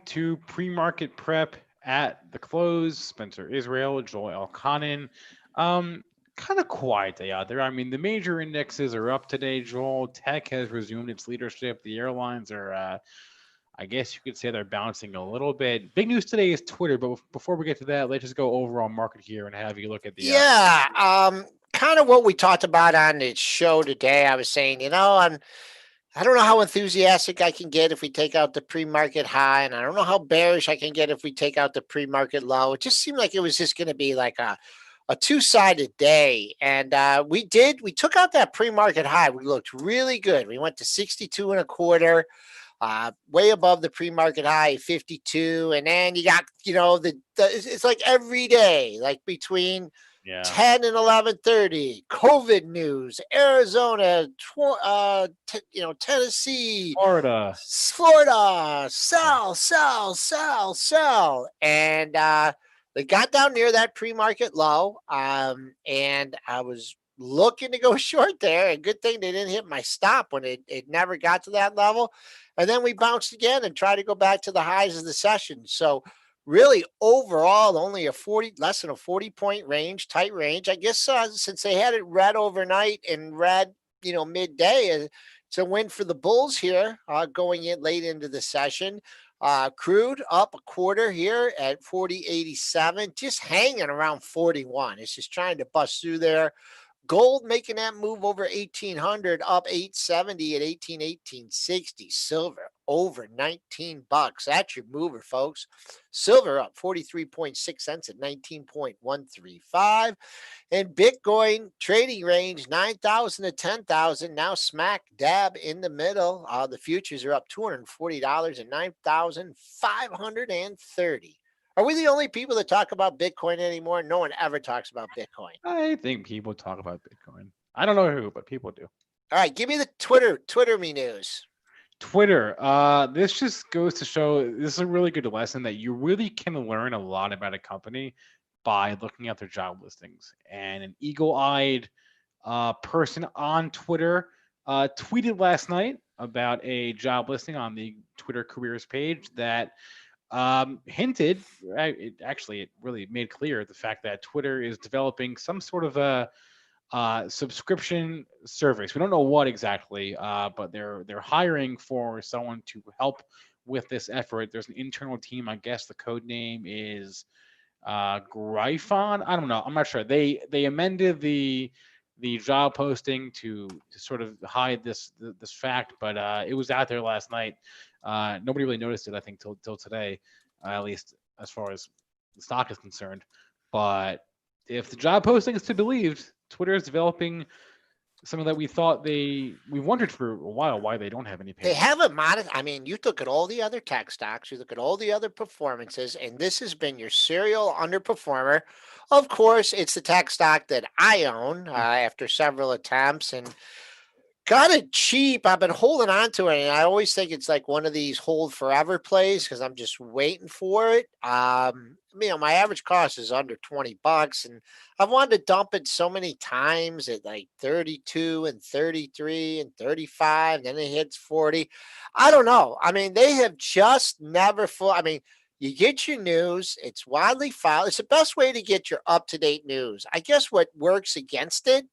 to pre-market prep at the close. Spencer Israel, Joel Elconin. Um, Kind of quiet day out there. I mean, the major indexes are up today. Joel, tech has resumed its leadership. The airlines are, I guess you could say, they're bouncing a little bit. Big news today is Twitter. But before we get to that, let's just go overall market here and have you look at the. Yeah, kind of what we talked about on the show today. I was saying, I don't know how enthusiastic I can get if we take out the pre-market high, and I don't know how bearish I can get if we take out the pre-market low. It just seemed like it was just going to be like a two-sided day, and we took out that pre-market high. We looked really good. We went to 62 and a quarter. Way above the pre-market high, 52, and then you got it's like every day, like between Yeah. 10 and 11:30, COVID news, Arizona, Tennessee, Florida. Florida, Yeah. sell, and they got down near that pre-market low, and I was looking to go short there. And good thing they didn't hit my stop when it never got to that level. And then we bounced again and tried to go back to the highs of the session. So really overall, only less than a 40-point range, tight range. I guess since they had it red overnight and red, midday, it's a win for the Bulls here going in late into the session. Crude up a quarter here at 40.87, just hanging around 41. It's just trying to bust through there. Gold making that move over 1800, up 870 at 1860. Silver over $19. That's your mover, folks. Silver up 43.6 cents at 19.135. And Bitcoin trading range 9,000 to 10,000. Now smack dab in the middle. The futures are up $240 at 9,530. Are we the only people that talk about Bitcoin anymore? No one ever talks about Bitcoin. I think people talk about Bitcoin. I don't know who, but people do. All right, give me the Twitter me news. Twitter. This just goes to show this is a really good lesson that you really can learn a lot about a company by looking at their job listings. And an eagle-eyed person on Twitter tweeted last night about a job listing on the Twitter careers page that hinted, right, it really made clear the fact that Twitter is developing some sort of a subscription service. We don't know what exactly, but they're hiring for someone to help with this effort. There's an internal team. I guess the code name is Gryphon. I don't know. I'm not sure. They amended the job posting to sort of hide this fact, but it was out there last night. Nobody really noticed it, I think, till today, at least as far as the stock is concerned. But if the job posting is to be believed, Twitter is developing something that we wondered for a while why they don't have any paid. They haven't monetized. I mean, you look at all the other tech stocks, you look at all the other performances, and this has been your serial underperformer. Of course, it's the tech stock that I own after several attempts and got it cheap. I've been holding on to it, and I always think it's like one of these hold forever plays because I'm just waiting for it. My average cost is under $20, and I've wanted to dump it so many times at like 32 and 33 and 35. Then it hits 40. I don't know. I mean, they have just never full. I mean, you get your news. It's widely filed. It's the best way to get your up-to-date news. I guess what works against it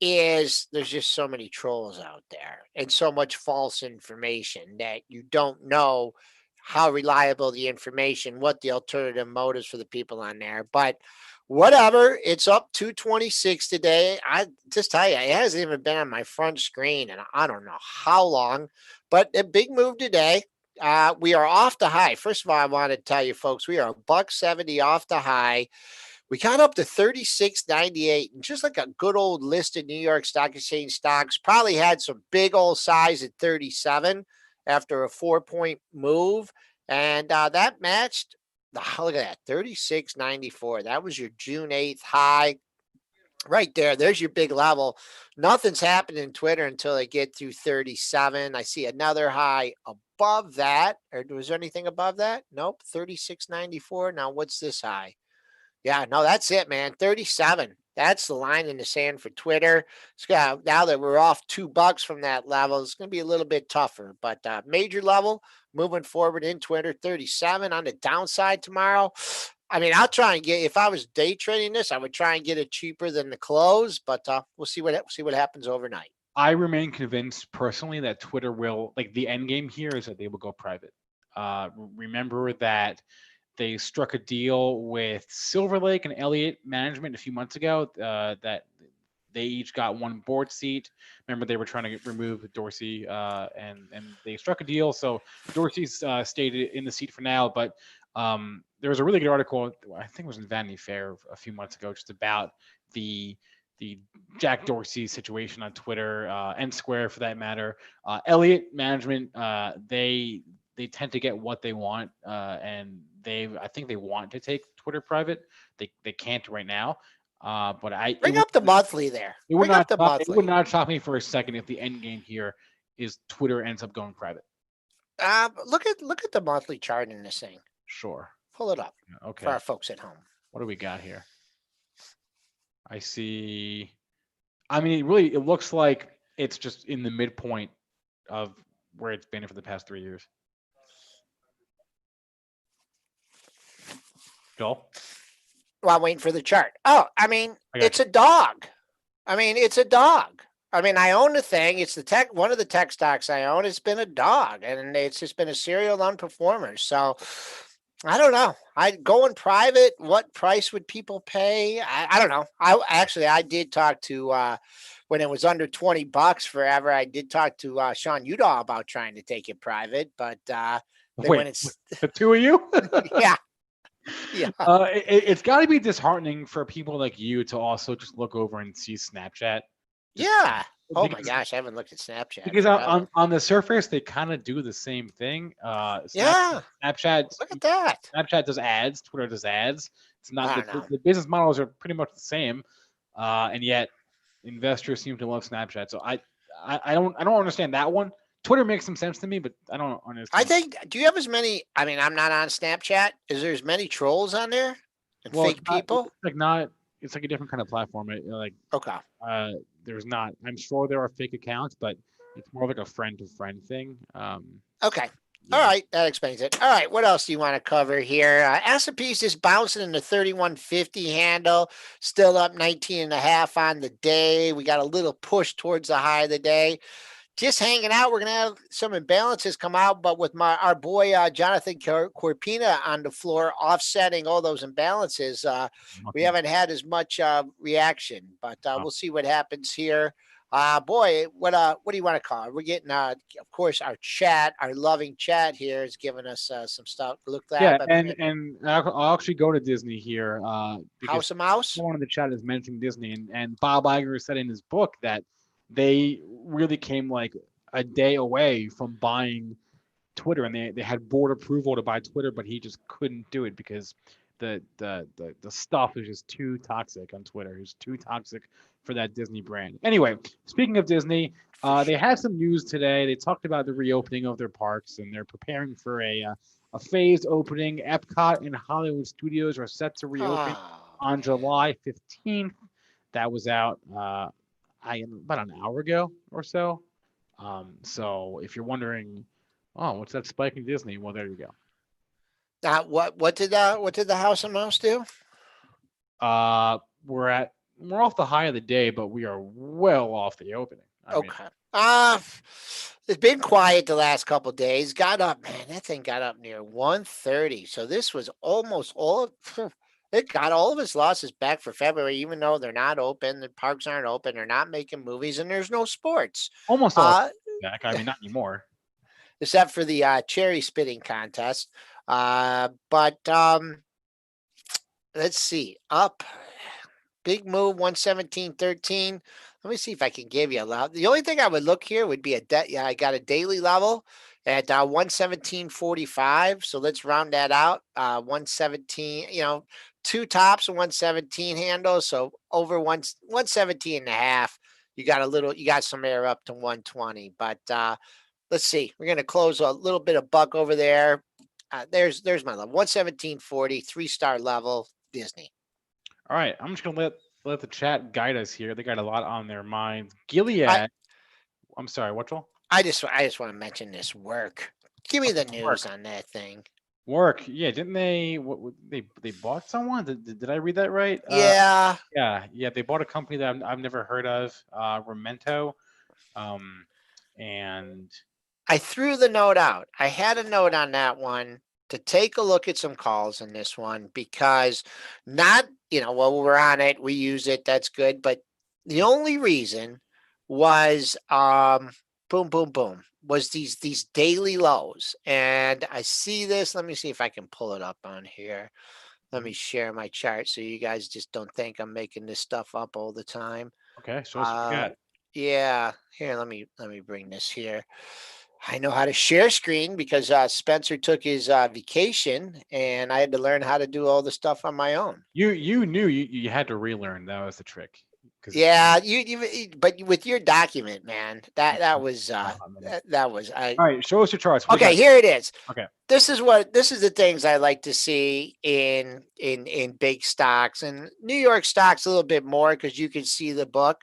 is there's just so many trolls out there and so much false information that you don't know how reliable the information, what the alternative motives for the people on there. But whatever, it's up 226 today. I just tell you, it hasn't even been on my front screen and I don't know how long, but a big move today. We are off the high. First of all, I want to tell you folks, we are $1.70 off the high. We got up to 36.98, and just like a good old listed New York Stock Exchange stocks, probably had some big old size at 37 after a 4-point move, and that matched. Look at that, 36.94. That was your June 8th high. Right there. There's your big level. Nothing's happening in Twitter until they get to 37. I see another high above that. Or was there anything above that? Nope. 36.94. Now what's this high? Yeah, no, that's it, man. 37. That's the line in the sand for Twitter. Now that we're off $2 from that level, it's going to be a little bit tougher. But major level, moving forward in Twitter, 37 on the downside tomorrow. I mean, I'll try and get, if I was day trading this, I would try and get it cheaper than the close, but we'll see what happens overnight. I remain convinced personally that Twitter will, like, the end game here is that they will go private. Remember that they struck a deal with Silver Lake and Elliott Management a few months ago that they each got one board seat. Remember, they were trying to remove Dorsey, and they struck a deal. So Dorsey's stayed in the seat for now. But there was a really good article, I think it was in Vanity Fair a few months ago, just about the Jack Dorsey situation on Twitter and Square for that matter. Elliott Management, they tend to get what they want, and I think they want to take Twitter private. They can't right now. But bring up the monthly there. It would not shock me for a second if the end game here is Twitter ends up going private. Look at the monthly chart in this thing. Sure. Pull it up. Okay. For our folks at home. What do we got here? I see. I mean, it looks like it's just in the midpoint of where it's been for the past 3 years. Joel? Well, I'm waiting for the chart. Oh, I mean, it's a dog. I mean, I own the thing. It's one of the tech stocks I own. It's been a dog, and it's just been a serial non-performer. So I don't know. Going private, what price would people pay? I don't know. I did talk to when it was under $20 forever. I did talk to Sean Udall about trying to take it private, but when it's the two of you, yeah. Yeah. It's got to be disheartening for people like you to also just look over and see Snapchat. Yeah. Oh my gosh, I haven't looked at Snapchat. Because on the surface, they kind of do the same thing. Snapchat. Look at that. Snapchat does ads. Twitter does ads. It's not the business models are pretty much the same, and yet investors seem to love Snapchat. So I don't understand that one. Twitter makes some sense to me, but I don't understand. I think, do you have as many? I mean, I'm not on Snapchat. Is there as many trolls on there and fake people? It's like a different kind of platform. Okay. There's not. I'm sure there are fake accounts, but it's more like a friend-to-friend thing. Okay. Yeah. All right, that explains it. All right, what else do you want to cover here? S&P's just bouncing in the 3150 handle, still up 19.5 on the day. We got a little push towards the high of the day. Just hanging out. We're going to have some imbalances come out, but with our boy Jonathan Corpina on the floor offsetting all those imbalances, we haven't had as much reaction, but we'll see what happens here. Boy, what do you want to call it? We're getting, of course, our loving chat here is giving us some stuff to look at. Yeah, and I'll actually go to Disney here. House of Mouse? Someone in the chat is mentioning Disney, and Bob Iger said in his book that they really came like a day away from buying Twitter, and they had board approval to buy Twitter, but he just couldn't do it because the stuff is just too toxic on Twitter. It's too toxic for that Disney brand. Anyway, speaking of Disney, they had some news today. They talked about the reopening of their parks, and they're preparing for a phased opening. Epcot and Hollywood Studios are set to reopen on July 15th. That was out about an hour ago or so. So if you're wondering, what's that spike in Disney? Well, there you go. What did the House of Mouse do? We're off the high of the day, but we are well off the opening. It's been quiet the last couple of days. Got up, man. That thing got up near 130. So this was almost all. It got all of its losses back for February, even though they're not open, the parks aren't open, they're not making movies, and there's no sports. Almost all back. I mean, not anymore. Except for the cherry spitting contest. But let's see. Up. Big move, 117.13. Let me see if I can give you a lot. The only thing I would look here would be I got a daily level at 117.45. So let's round that out. 117, two tops and 117 handles. So over 117.5. You got some air up to 120. But let's see. We're going to close a little bit of buck over there. There's my level. 117.40, 3-star level, Disney. All right, I'm just gonna let the chat guide us here. They got a lot on their minds. Gilead. I'm sorry, what, Joel? I just want to mention this work. Give me the Work. news on that thing. Work. Yeah, didn't they? They bought someone? Did I read that right? Yeah, Yeah. They bought a company that I've never heard of, Remento. Um, and I threw the note out. I had a note on that one to take a look at some calls in this one because not, well, we're on it, we use it, that's good. But the only reason was boom, boom, boom, was these daily lows. And I see this. Let me see if I can pull it up on here. Let me share my chart so you guys just don't think I'm making this stuff up all the time. okay, so what you got? Yeah, here, let me bring this here. I know how to share screen because Spencer took his vacation and I had to learn how to do all the stuff on my own. You knew you had to relearn. That was the trick. Because Yeah, but with your document, man, that was that was I. all right, show us your charts. What do you Okay, got? here it is. Okay. This is the things I like to see in big stocks, and New York stocks a little bit more because you can see the book.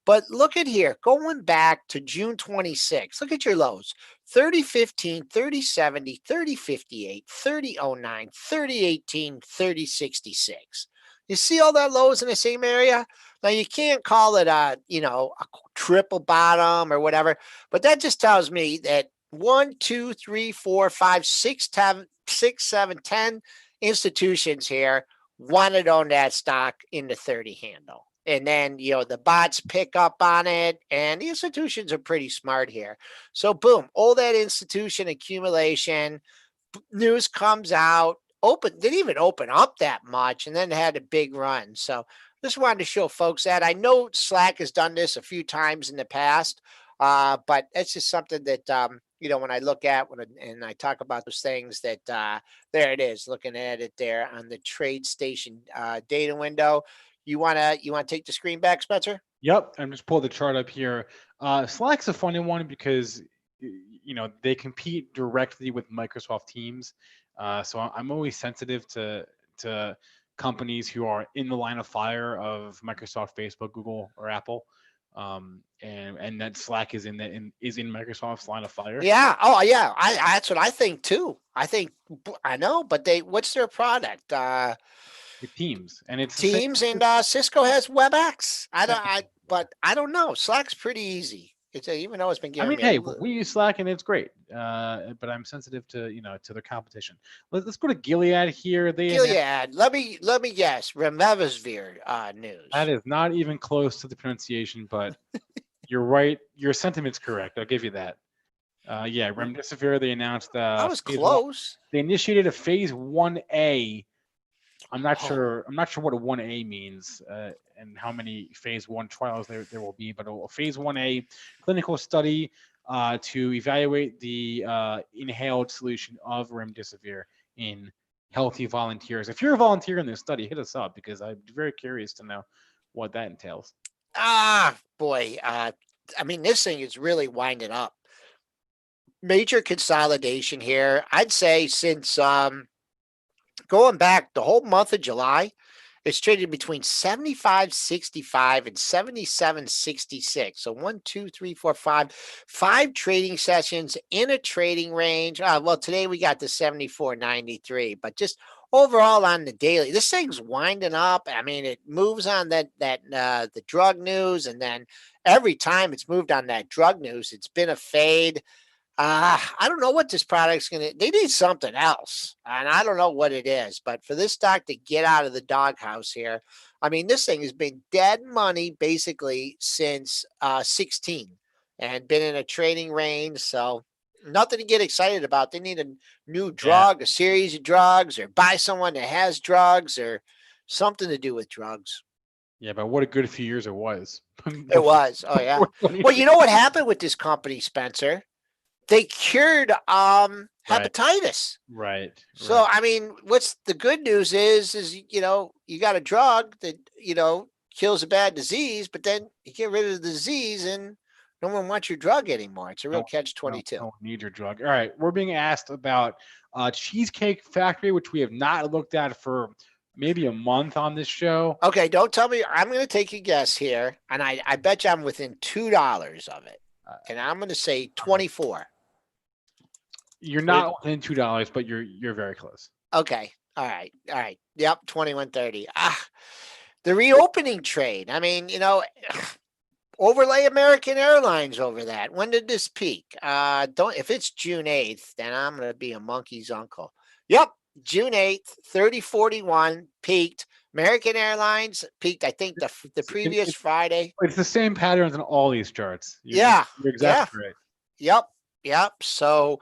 But look at here, going back to June 26. Look at your lows: 3015, 3070, 3058, 3009, 3018, 3066. You see all that lows in the same area? Now you can't call it a triple bottom or whatever, but that just tells me that 1, 2, 3, 4, 5, 6, 7, 10 institutions here wanted to own that stock in the 30 handle. And then, the bots pick up on it, and the institutions are pretty smart here. So, boom, all that institution accumulation, news comes out, didn't even open up that much, and then had a big run. So, just wanted to show folks that. I know Slack has done this a few times in the past, but it's just something that when I look at and I talk about those things that there it is, looking at it there on the trade station data window. You wanna take the screen back, Spencer? Yep, I'm just pull the chart up here. Slack's a funny one because they compete directly with Microsoft Teams, so I'm always sensitive to companies who are in the line of fire of Microsoft, Facebook, Google, or Apple, and that Slack is in Microsoft's line of fire. Yeah. Oh, yeah. That's what I think too. I know, but what's their product? With Teams, and it's the same. Teams and Cisco has WebEx. But I don't know. Slack's pretty easy. Even though it's been I giving mean, me hey, we use Slack and it's great, but I'm sensitive to to their competition. Let's go to Gilead here. They announced Gilead. Let me guess. Remdesivir that news. is not even close to the pronunciation, but you're right. Your sentiment's correct. I'll give you that. Yeah, Remdesivir. They announced I was phase one. close. They initiated a phase 1A. I'm not Oh, sure. I'm not sure what a 1A means and how many phase 1 trials there will be, but a phase 1A clinical study to evaluate the inhaled solution of remdesivir in healthy volunteers. If you're a volunteer in this study, hit us up because I'm very curious to know what that entails. boy. I mean, this thing is really winding up. Major consolidation here. I'd say since going back the whole month of July, it's traded between 75.65 and 77.66. So 1, 2, 3, 4, 5 trading sessions in a trading range. Well, today we got the 74.93, but just overall on the daily, this thing's winding up. I mean, it moves on the drug news, and then every time it's moved on that drug news, it's been a fade. I don't know what this product's gonna. They need something else, and I don't know what it is. But for this stock to get out of the doghouse here, I mean, this thing has been dead money basically since 16, and been in a trading range. So nothing to get excited about. They need a new Yeah, drug, a series of drugs, or buy someone that has drugs, or something to do with drugs. yeah, but what a good few years it was. It was. Oh yeah. Before 20. Well, you know what happened with this company, Spencer? They cured Right, hepatitis. right, So right. I mean, what's the good news is you got a drug that kills a bad disease, but then you get rid of the disease and no one wants your drug anymore. It's a real No, catch no, 22. no need your drug. All right, we're being asked about Cheesecake Factory, which we have not looked at for maybe a month on this show. Okay, don't tell me. I'm going to take a guess here, and I bet you I'm within $2 of it, Uh, and I'm going to say all right. 24. You're It- not within $2, but you're very close. Okay. All right. All right. Yep. 21.30. The reopening trade. I mean, overlay American Airlines over that. When did this peak? Don't if it's June 8th, then I'm gonna be a monkey's uncle. Yep, June 8th, 30.41 peaked. American Airlines peaked, I think the previous Friday. It's the same patterns in all these charts. Yeah, You're yeah, exactly right. yep, yep. So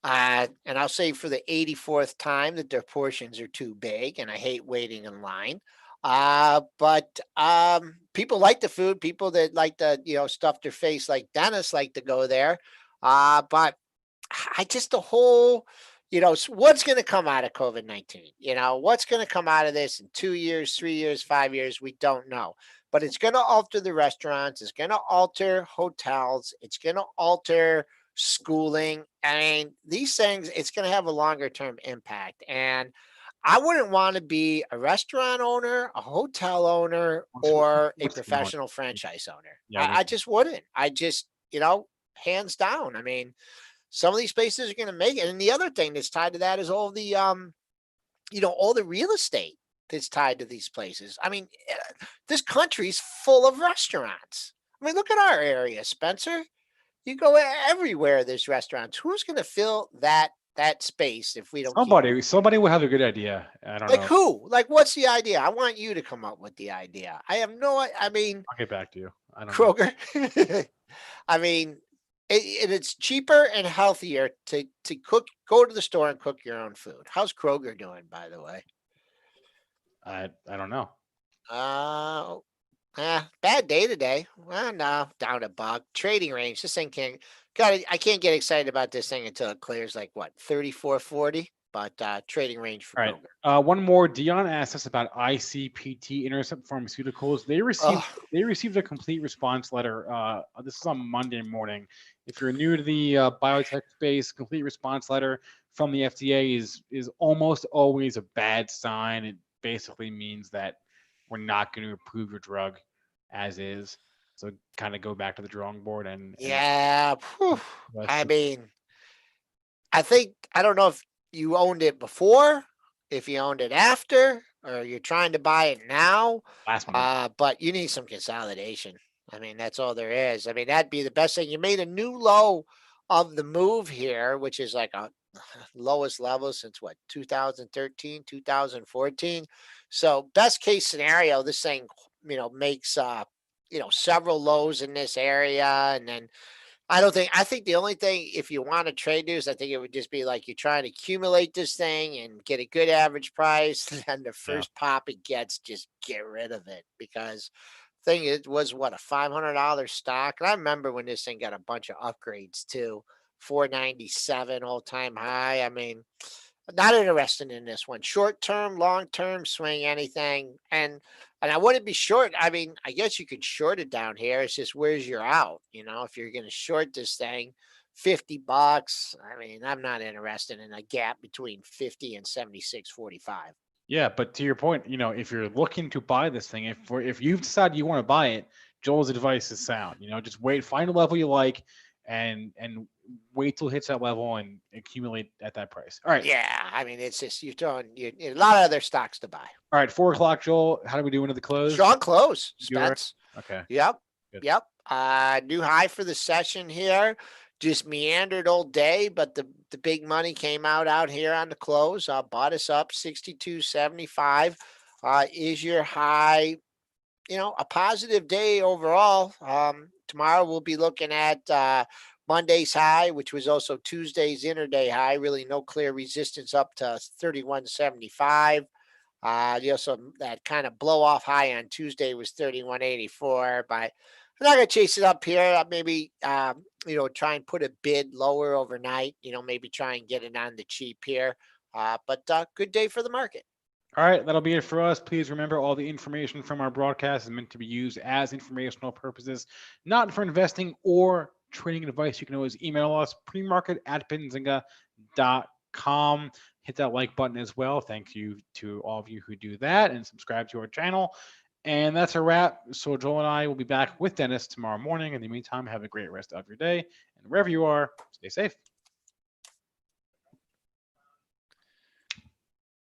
and I'll say for the 84th time that their portions are too big, and I hate waiting in line. But people like the food. People that like to, stuff their face like Dennis like to go there. But I just the whole, what's going to come out of COVID-19? What's going to come out of this in 2 years, 3 years, 5 years? We don't know. But it's going to alter the restaurants. It's going to alter hotels. It's going to alter schooling. I mean, these things, it's going to have a longer term impact. And I wouldn't want to be a restaurant owner, a hotel owner, or a What's the one? professional franchise owner. Yeah, I just wouldn't. I just, hands down. I mean, some of these places are going to make it. And the other thing that's tied to that is all the, all the real estate that's tied to these places. I mean, this country's full of restaurants. I mean, look at our area, Spencer. You go everywhere. There's restaurants. Who's going to fill that space if we don't keep somebody will have a good idea. I don't like know. who? Like what's the idea? I want you to come up with the idea. I have I mean I'll get back to you. I don't know. Kroger. I mean, it's cheaper and healthier to go to the store and cook your own food. How's Kroger doing, by the way? I don't know. Uh, bad day today. Well, no, down a buck. Trading range. This thing can't. I can't get excited about this thing until it clears like what 34.40. But trading range for All right. Kroger. One more. Dion asked us about ICPT, Intercept Pharmaceuticals. They received a complete response letter. This is on Monday morning. If you're new to the biotech space, complete response letter from the FDA is almost always a bad sign. It basically means that we're not going to approve your drug as is. So kind of go back to the drawing board and Yeah. Whew. I let's mean, I don't know if you owned it before, if you owned it after, or you're trying to buy it now. last minute. But you need some consolidation. I mean, that's all there is. I mean, that'd be the best thing. You made a new low of the move here, which is like a lowest level since what 2013, 2014. So best case scenario, this thing, makes several lows in this area, and then I think the only thing, if you want to trade news, I think it would just be like you're trying to accumulate this thing and get a good average price. And the Yeah. first pop it gets, just get rid of it because thing it was what a $500 stock. And I remember when this thing got a bunch of upgrades too. 497 all time high. I mean, not interested in this one. Short term, long term, swing anything. And I wouldn't be short. I mean, I guess you could short it down here. It's just where's your out? If you're going to short this thing, $50. I mean, I'm not interested in a gap between 50 and 76.45. Yeah, but to your point, if you're looking to buy this thing, if you've decided you want to buy it, Joel's advice is sound. Just wait, find a level you like, and wait till it hits that level and accumulate at that price. All right, Yeah, I mean, it's just you're throwing a lot of other stocks to buy. all right. 4 o'clock, Joel. How do we do into the close? Strong close, You're right? Spence. Okay. Yep. Good. Yep. New high for the session here. Just meandered all day, but the big money came out here on the close. Bought us up 62.75. Is your high, a positive day overall. Tomorrow we'll be looking at Monday's high, which was also Tuesday's interday high. Really no clear resistance up to 31.75. So that kind of blow off high on Tuesday was 31.84, but I'm not going to chase it up here. Maybe, try and put a bid lower overnight, maybe try and get it on the cheap here. But good day for the market. All right, that'll be it for us. Please remember all the information from our broadcast is meant to be used as informational purposes, not for investing or trading advice. You can always email us, premarket@benzinga.com. Hit that like button as well. Thank you to all of you who do that and subscribe to our channel. And that's a wrap. So Joel and I will be back with Dennis tomorrow morning. In the meantime, have a great rest of your day. And wherever you are, stay safe.